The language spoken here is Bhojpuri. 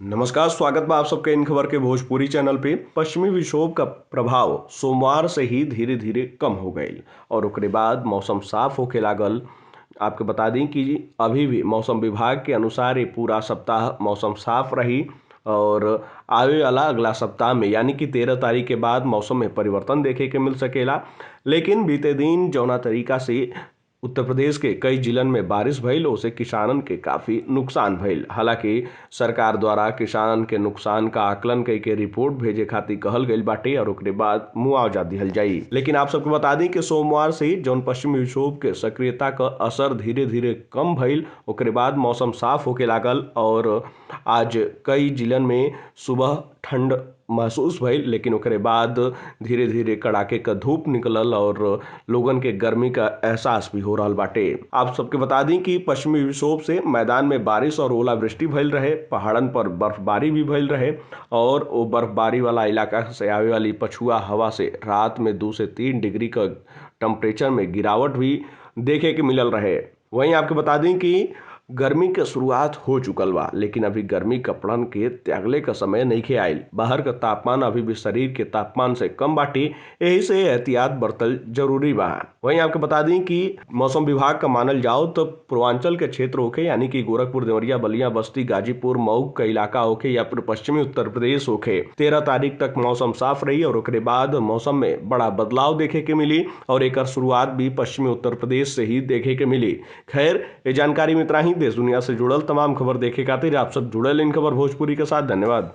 नमस्कार, स्वागत बा आप सबके इन खबर के भोजपुरी चैनल पे। पश्चिमी विक्षोभ का प्रभाव सोमवार से ही धीरे धीरे कम हो गईल और ओकरे बाद मौसम साफ होके लागल। आपके बता दें कि अभी भी मौसम विभाग के अनुसार ये पूरा सप्ताह मौसम साफ रही और आवे वाला अगला सप्ताह में यानी कि 13 तारीख के बाद मौसम में परिवर्तन देखे के मिल सकेला। लेकिन बीते दिन जौना तरीका से उत्तर प्रदेश के कई जिलन में बारिश भइल ओसे किसानन के काफी नुकसान भइल। हालांकि सरकार द्वारा किसानन के नुकसान का आकलन कई के रिपोर्ट भेजे खातिर कहल गईल बाटे और ओकरे बाद मुआवजा दिहल जाई। लेकिन आप सबको बता दें कि सोमवार से जौन पश्चिमी विक्षोभ के सक्रियता का असर धीरे धीरे कम भइल, ओकरे बाद मौसम साफ होके लागल और आज कई जिलन में सुबह ठंड महसूस भइल। लेकिन ओकरे बाद धीरे धीरे कड़ाके का धूप निकलल और लोगन के गर्मी का एहसास भी हो रहल बाटे। आप सबके बता दी कि पश्चिमी विक्षोभ से मैदान में बारिश और ओलावृष्टि भइल रहे, पहाड़न पर बर्फबारी भी भइल रहे और वो बर्फबारी वाला इलाका से आवे वाली पछुआ हवा से रात में 2 से 3 डिग्री का टेम्परेचर में गिरावट भी देखे के मिलल रहे। वहीं आपके बता दें कि गर्मी के शुरुआत हो चुकल बा, लेकिन अभी गर्मी कपड़न के त्यागले का समय नहीं खे आयल। बाहर का तापमान अभी भी शरीर के तापमान से कम बाटी, यही से एहतियात बरतल जरूरी बा। वहीं आपको बता दें कि मौसम विभाग का मानल जाओ तो पूर्वांचल के क्षेत्र होके यानी कि गोरखपुर, देवरिया, बलिया, बस्ती, गाजीपुर, मऊ का इलाका होके या फिर पश्चिमी उत्तर प्रदेश होके 13 तारीख तक मौसम साफ रही और ओकरे बाद मौसम में बड़ा बदलाव देखे के मिली और एक शुरुआत भी पश्चिमी उत्तर प्रदेश से ही देखे के मिली। खैर, ये जानकारी में इतना ही। देश दुनिया से जुड़ल तमाम खबर देखे खातिर आप सब जुड़ल इन खबर भोजपुरी के साथ। धन्यवाद।